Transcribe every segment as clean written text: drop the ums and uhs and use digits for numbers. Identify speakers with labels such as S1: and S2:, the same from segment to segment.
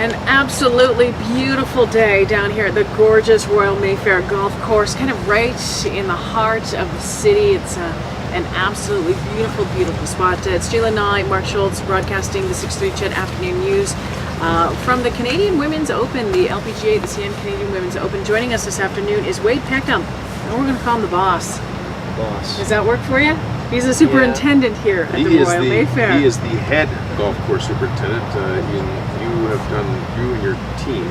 S1: An absolutely beautiful day down here at the gorgeous Royal Mayfair Golf Course, kind of right in the heart of the city. It's an absolutely beautiful spot. It's Sheila Nye, Mark Sholz, broadcasting the 6:30 CHED Afternoon News from the Canadian Women's Open, the LPGA, the CN Canadian Women's Open. Joining us this afternoon is Wade Peckham, and we're going to call him the boss. Does that work for you? He's the superintendent here at the Royal Mayfair.
S2: He is the head golf course superintendent. You and your team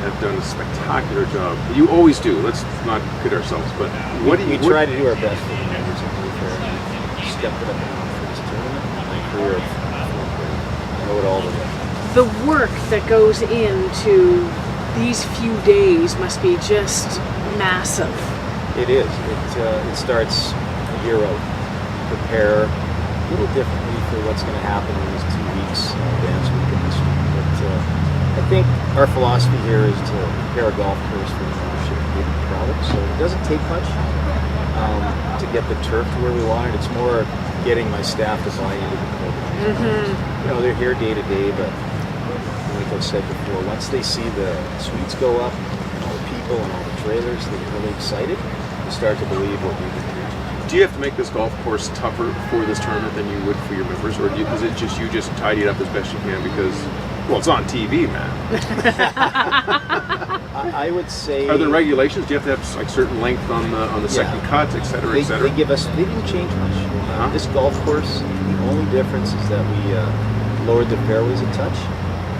S2: have done a spectacular job. You always do. Let's not kid ourselves. But
S3: we try to do our best for the members of Mayfair. Stepped it up for this tournament. My career, I know it all the way.
S1: The work that goes into these few days must be just massive.
S3: It is. It starts a year out. Prepare a little differently for what's going to happen in these 2 weeks in advance week of this week. But I think our philosophy here is to prepare a golf course for the membership to be proud of. So it doesn't take much to get the turf to where we want it. It's more getting my staff to buy into the program. You know, they're here day to day, but like I said before, once they see the suites go up and all the people and all the trailers, they get really excited. They start to believe what we can do.
S2: Do you have to make this golf course tougher for this tournament than you would for your members, or is it just you just tidy it up as best you can because, well, it's on TV, man?
S3: I would say.
S2: Are there regulations? Do you have to have like certain length on the second cut, et cetera, et cetera?
S3: They didn't change much. This golf course, the only difference is that we lowered the fairways a touch,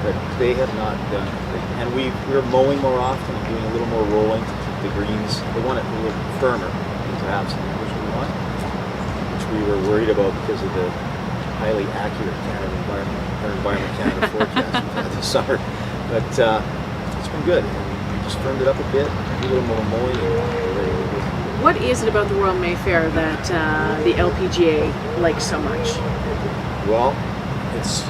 S3: but they have not done anything. And we're mowing more often and doing a little more rolling to keep the greens. They want it a little firmer to have some. Which we were worried about because of the highly accurate Environment Canada forecast we've had this summer. But it's been good. We just firmed it up a bit, a little more mowing, and we're ready to go.
S1: What is it about the Royal Mayfair that the LPGA likes so much?
S3: Well,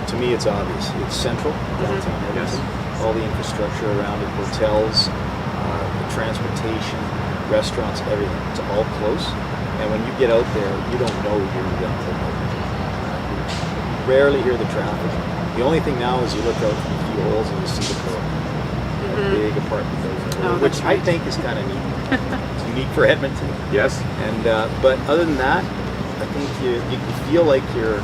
S3: to me it's obvious. It's central, downtown Edmonton. All the infrastructure around it, hotels, the transportation, restaurants, everything. It's all close. And when you get out there, you don't know you're going to get to You rarely hear the traffic. The only thing now is you look out from a few holes and you see the floor. A big apartment building, which I think is kind of neat. It's unique for Edmonton.
S2: Yes.
S3: And but other than that, I think you feel like you're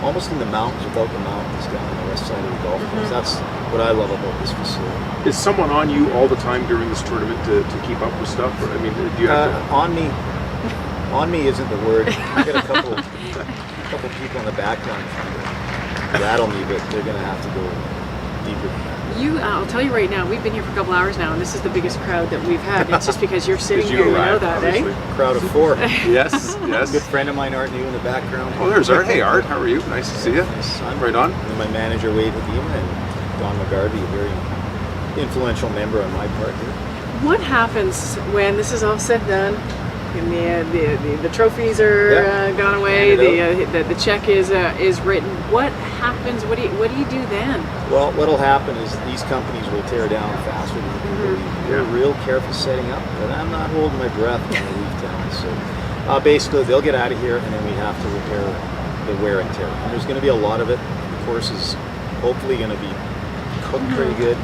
S3: almost in the mountains without the mountains down on the west side of the golf course. That's what I love about this facility.
S2: Is someone on you all the time during this tournament to keep up with stuff? Or, I mean, do you have to...
S3: On me isn't the word. I got a couple people in the background trying to rattle me, but they're going to have to go deeper than that.
S1: I'll tell you right now, we've been here for a couple hours now, and this is the biggest crowd that we've had. It's just because you're sitting here, you know that,
S2: obviously.
S3: Crowd of 4.
S2: Yes.
S3: A good friend of mine, Art, you in the background.
S2: Oh, there's Art. Hey, Art, how are you? Nice to see you.
S3: I'm
S2: right on.
S3: And my manager, Wade Hadima, and Don McGarvey, a very influential member on my part here.
S1: What happens when this is all said and done? And the trophies are gone away. The check is written. What happens? What do you do then?
S3: Well, what'll happen is these companies will tear down faster than you can believe. They're real careful setting up, but I'm not holding my breath when they leave town. So basically, they'll get out of here, and then we have to repair the wear and tear. And there's going to be a lot of it. The course is hopefully going to be cooked pretty good.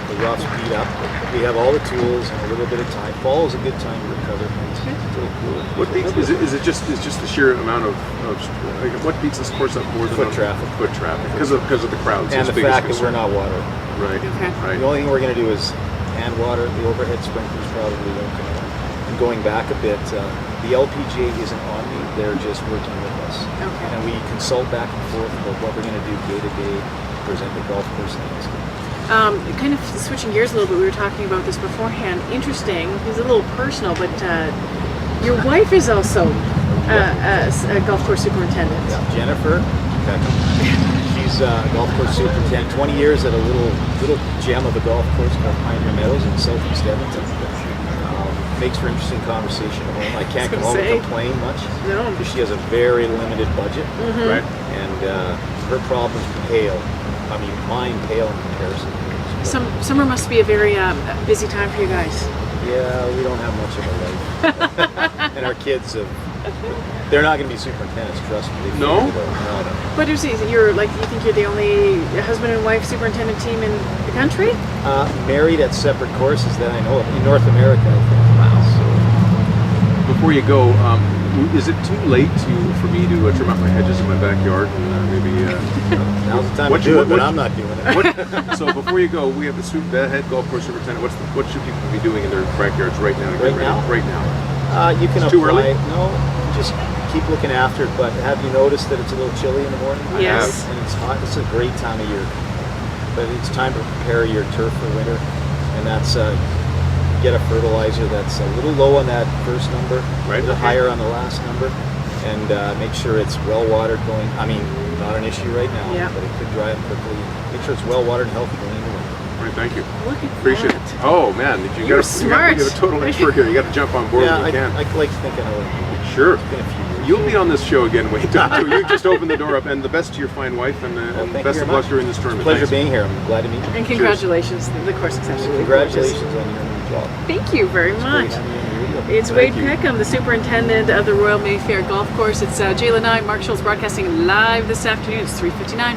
S3: The rough's beat up. We have all the tools and a little bit of time. Fall is a good time to recover.
S2: What beats is it just the sheer amount of what beats this course up more than
S3: foot traffic
S2: because of the crowds
S3: and the fact that we're not water.
S2: Right.
S1: Okay.
S3: The only thing we're going to do is hand water. The overhead sprinklers probably won't come on. And going back a bit, the LPGA isn't on me. They're just working with us.
S1: Okay.
S3: And we consult back and forth about what we're going to do day to day. Present the golf course next.
S1: Kind of switching gears a little bit, we were talking about this beforehand. Interesting, it's a little personal, but your wife is also a golf course superintendent.
S3: Yeah, Jennifer Peckham. She's a golf course superintendent, 20 years at a little gem of a golf course called Pioneer Meadows in southeast Edmonton. Makes for interesting conversation at home. I can't come home and complain much.
S1: No.
S3: Because she has a very limited budget.
S2: Right.
S3: And her problems pale. I mean, mine pale in comparison.
S1: Summer must be a very busy time for you guys.
S3: Yeah, we don't have much of a life. And our kids have They're not going to be superintendents, trust me. They
S2: No?
S3: figured it out. No.
S1: But you're like, you think you're the only husband and wife superintendent team in the country?
S3: Married at separate courses that I know of in North America, I think. Wow.
S2: Before you go, is it too late for me to trim out my hedges in my backyard and maybe?
S3: Now's the time
S2: What
S3: to
S2: you-
S3: do it, but
S2: what-
S3: I'm not doing it.
S2: So before you go, we have the head golf course superintendent. What should people be doing in their backyards right now? To get
S3: Right
S2: ready?
S3: now?
S2: Right now.
S3: You can
S2: It's
S3: apply.
S2: too early?
S3: No, just keep looking after it. But have you noticed that it's a little chilly in the morning?
S1: Yes.
S3: And it's hot. It's a great time of year. But it's time to prepare your turf for winter, and that's get a fertilizer that's a little low on that first number,
S2: Right.
S3: a little higher on the last number, and make sure it's well watered going. I mean, not an issue right now,
S1: Yeah.
S3: but it could dry up quickly. Make sure it's well watered and healthy going into winter.
S2: All right, thank you.
S1: Look at
S2: Appreciate it.
S1: that.
S2: Oh man,
S1: You're smart.
S2: You have a total expert here. You got to jump on board
S3: Yeah,
S2: when you can.
S3: I like thinking of it.
S2: Sure.
S3: It's been a few years.
S2: You'll be on this show again, Wayne. Don't you? You just opened the door up, and the best to your fine wife, and
S3: thank
S2: best
S3: you
S2: of
S3: very
S2: luck
S3: much.
S2: during this tournament.
S3: Pleasure
S2: Thanks.
S3: being here. I'm glad to meet you.
S1: And congratulations, the course is actually
S3: Congratulations
S1: gorgeous.
S3: on your new job.
S1: Thank you very much.
S3: Great having you on the radio.
S1: It's Wade
S2: Thank you.
S1: Peckham, the superintendent of the Royal Mayfair Golf Course. It's Jayla and I, Mark Sholz, broadcasting live this afternoon. It's 3:59.